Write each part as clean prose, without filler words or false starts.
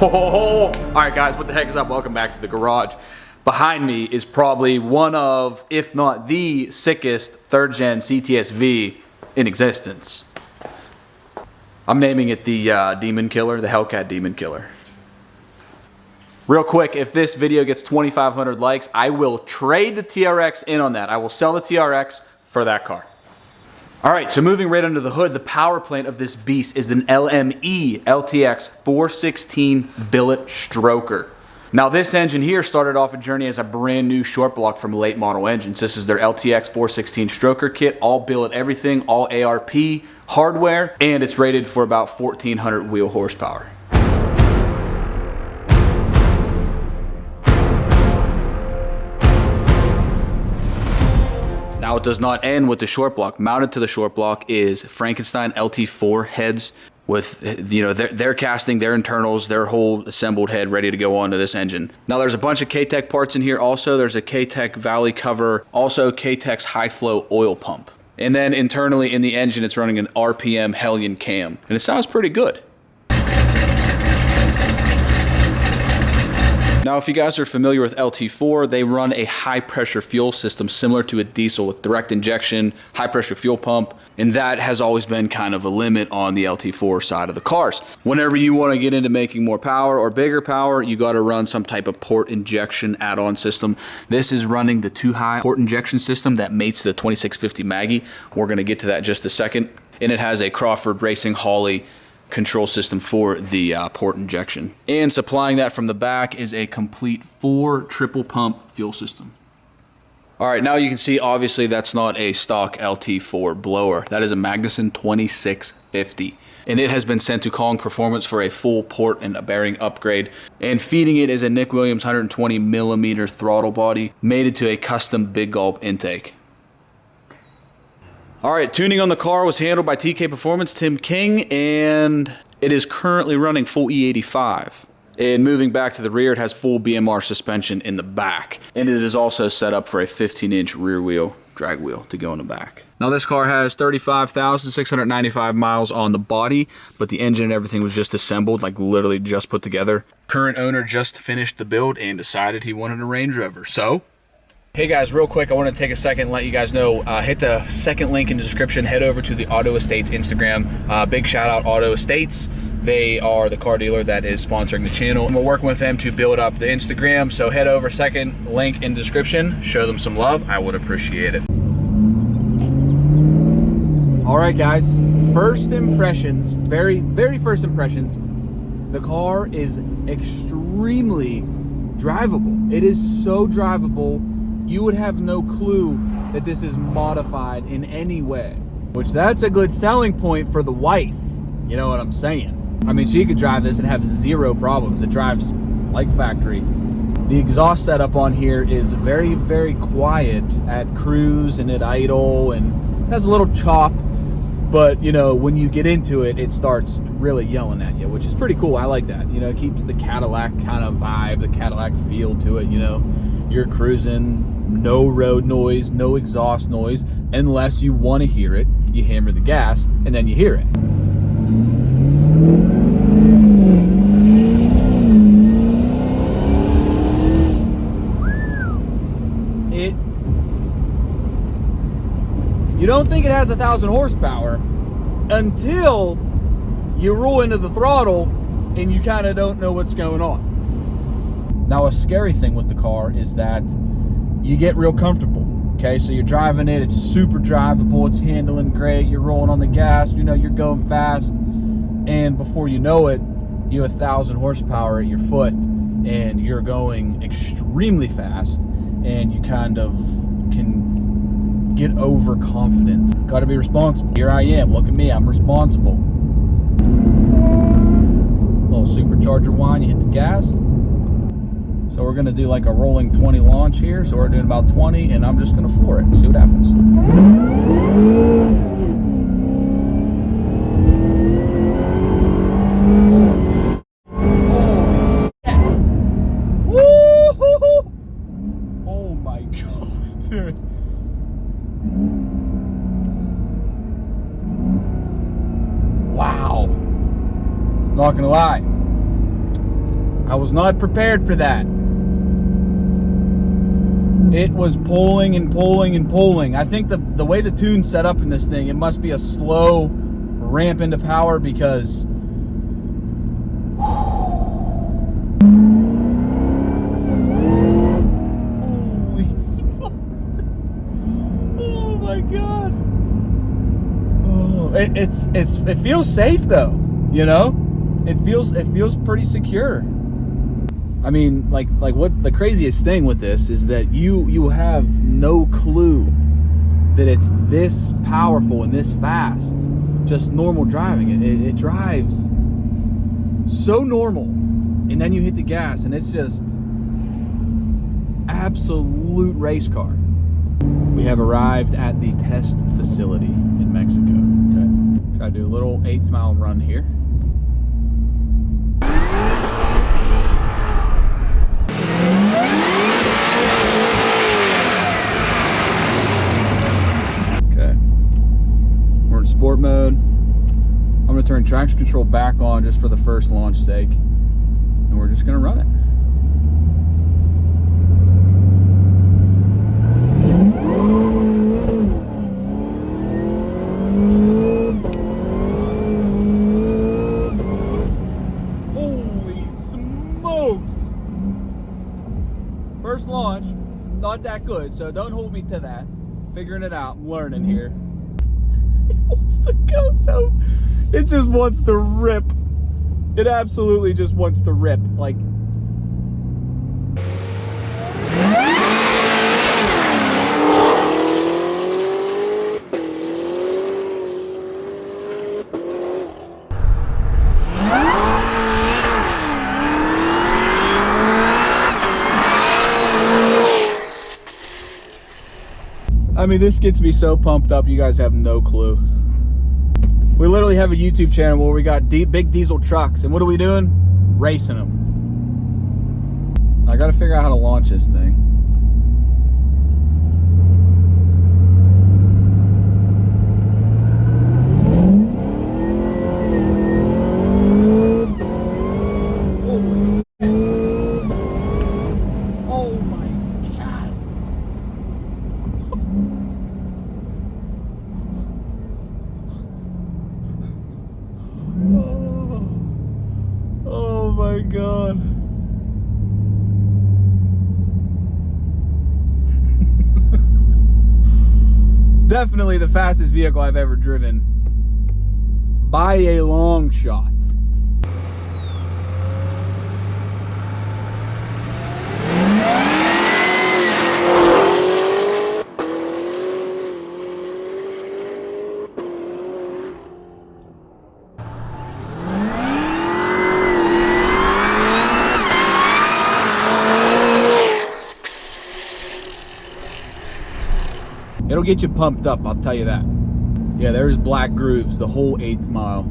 All right, guys, what the heck is up? Welcome back to the garage. Behind me is probably one of, if not the sickest third-gen CTS-V in existence. I'm naming it the Demon Killer, the Hellcat Demon Killer. Real quick, if this video gets 2,500 likes, I will trade the TRX in on that. I will sell the TRX for that car. All right, so moving right under the hood, the power plant of this beast is an LME LTX 416 billet stroker. Now this engine here started off a journey as a brand new short block from late model engines. This is their LTX 416 stroker kit, all billet everything, all ARP hardware, and it's rated for about 1,400 wheel horsepower. Now it does not end with the short block. Mounted to the short block is Frankenstein LT4 heads with, you know, their casting, their internals, their whole assembled head ready to go onto this engine. Now there's a bunch of K-Tech parts in here also. There's a K-Tech valley cover, also K-Tech's high flow oil pump. And then internally in the engine, it's running an RPM Hellion cam. And it sounds pretty good. Now, if you guys are familiar with LT4, they run a high pressure fuel system similar to a diesel with direct injection, high pressure fuel pump, and that has always been kind of a limit on the LT4 side of the cars. Whenever you want to get into making more power or bigger power, you got to run some type of port injection add-on system. This is running the 2-high port injection system that mates the 2650 Maggie. We're going to get to that in just a second. And it has a Crawford Racing Hawley control system for the port injection. And supplying that from the back is a complete 4 triple pump fuel system. All right, now you can see obviously that's not a stock LT4 blower. That is a Magnuson 2650. And it has been sent to Kong Performance for a full port and a bearing upgrade. And feeding it is a Nick Williams 120 millimeter throttle body mated to a custom big gulp intake. All right, tuning on the car was handled by TK Performance, Tim King, and it is currently running full E85. And moving back to the rear, it has full BMR suspension in the back. And it is also set up for a 15-inch rear wheel drag wheel to go in the back. Now this car has 35,695 miles on the body, but the engine and everything was just assembled, like literally just put together. Current owner just finished the build and decided he wanted a Range Rover, so hey guys, real quick, I want to take a second and let you guys know, hit the second link in the description, head over to the Auto Estates Instagram. Big shout out Auto Estates. They are the car dealer that is sponsoring the channel. And we're working with them to build up the Instagram, so head over, second link in the description, show them some love, I would appreciate it. All right guys, first impressions, very first impressions, the car is extremely drivable. It is so drivable. You would have no clue that this is modified in any way, which that's a good selling point for the wife. You know what I'm saying? I mean, she could drive this and have zero problems. It drives like factory. The exhaust setup on here is very quiet at cruise and at idle, and it has a little chop, but you know, when you get into it, it starts really yelling at you, which is pretty cool. I like that. You know, it keeps the Cadillac kind of vibe, the Cadillac feel to it. You know, you're cruising, no road noise, no exhaust noise, unless you want to hear it. You hammer the gas and then you hear it. You don't think it has 1,000 horsepower until you roll into the throttle and you kind of don't know what's going on. Now, a scary thing with the car is that you get real comfortable. Okay, so you're driving it, it's super drivable, it's handling great, you're rolling on the gas, you know, you're going fast, and before you know it, you have 1,000 horsepower at your foot, and you're going extremely fast, and you kind of can get overconfident. Got to be responsible. Here I am, look at me, I'm responsible. Little supercharger whine, you hit the gas. So we're gonna do like a rolling 20 launch here. So we're doing about 20, and I'm just gonna floor it and see what happens. Oh my God, dude. Wow. Not gonna lie. I was not prepared for that. It was pulling and pulling and pulling. I think the way the tune's set up in this thing, it must be a slow ramp into power because holy smokes. Oh my God. Oh, it feels safe though, you know? It feels pretty secure. I mean, like what the craziest thing with this is that you have no clue that it's this powerful and this fast. Just normal driving. It drives so normal, and then you hit the gas and it's just absolute race car. We have arrived at the test facility in Mexico. Okay, try to do a little 8th mile run here. Sport mode. I'm going to turn traction control back on just for the first launch sake, and we're just going to run it. Holy smokes! First launch, not that good, so don't hold me to that. Figuring it out, I'm learning here. It wants to go so, it just wants to rip. It absolutely just wants to rip. Like, I mean, this gets me so pumped up, you guys have no clue. We literally have a YouTube channel where we got big diesel trucks, and what are we doing? Racing them. I gotta figure out how to launch this thing. Oh my God. Definitely the fastest vehicle I've ever driven by a long shot. It'll get you pumped up, I'll tell you that. Yeah, there's black grooves the whole 8th mile.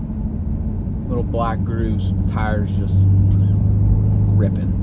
Little black grooves, tires just ripping.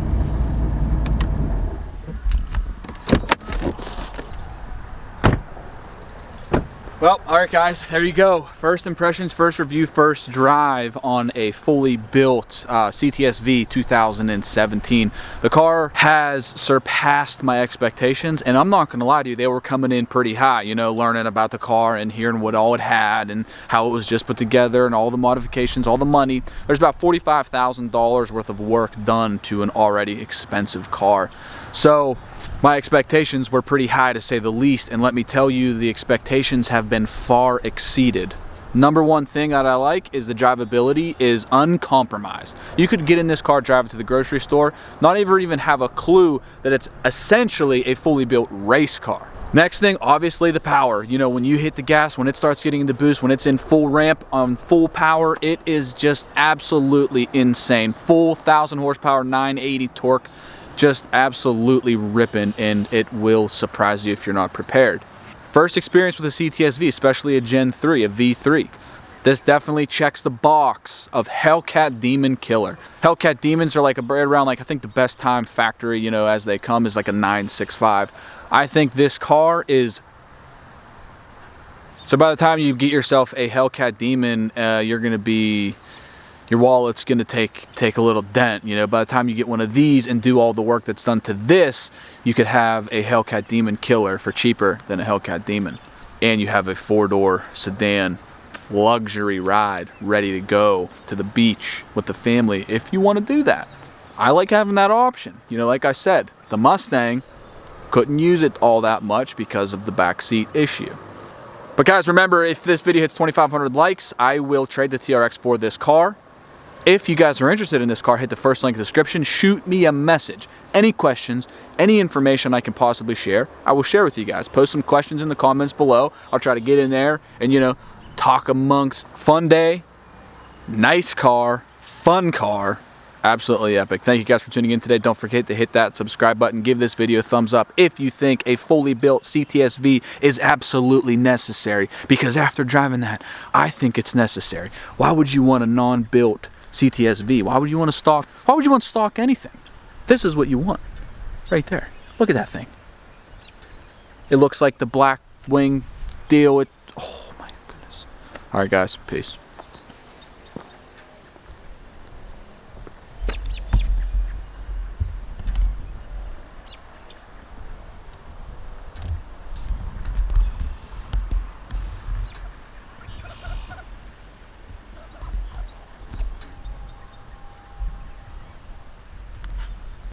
Well, all right guys, there you go. First impressions, first review, first drive on a fully built CTS-V 2017. The car has surpassed my expectations, and I'm not gonna lie to you, they were coming in pretty high, you know, learning about the car and hearing what all it had and how it was just put together and all the modifications, all the money. There's about $45,000 worth of work done to an already expensive car. So my expectations were pretty high, to say the least, and let me tell you, the expectations have been far exceeded. Number one thing that I like is the drivability is uncompromised. You could get in this car, drive it to the grocery store, not even have a clue that it's essentially a fully built race car. Next thing, obviously the power. You know, when you hit the gas, when it starts getting into boost, when it's in full ramp on full power, it is just absolutely insane. Full 1,000 horsepower, 980 torque. Just absolutely ripping, and it will surprise you if you're not prepared. First experience with a CTS-V, especially a Gen 3, a V3. This definitely checks the box of Hellcat Demon Killer. Hellcat Demons are like right around, like, I think the best time factory, you know, as they come is like a 965. I think this car is, so by the time you get yourself a Hellcat Demon, you're gonna be your wallet's gonna take a little dent. You know, by the time you get one of these and do all the work that's done to this, you could have a Hellcat Demon killer for cheaper than a Hellcat Demon. And you have a 4-door sedan luxury ride ready to go to the beach with the family if you want to do that. I like having that option. You know, like I said, the Mustang, couldn't use it all that much because of the backseat issue. But guys, remember, if this video hits 2,500 likes, I will trade the TRX for this car. If you guys are interested in this car, hit the first link in the description, shoot me a message. Any questions, any information I can possibly share, I will share with you guys. Post some questions in the comments below. I'll try to get in there and, you know, talk amongst. Fun day, nice car, fun car, absolutely epic. Thank you guys for tuning in today. Don't forget to hit that subscribe button. Give this video a thumbs up if you think a fully built CTS-V is absolutely necessary, because after driving that, I think it's necessary. Why would you want a non-built CTS-V? Why would you want to stock? Why would you want to stock anything? This is what you want right there. Look at that thing. It looks like the black wing deal with, oh my goodness. All right guys, peace.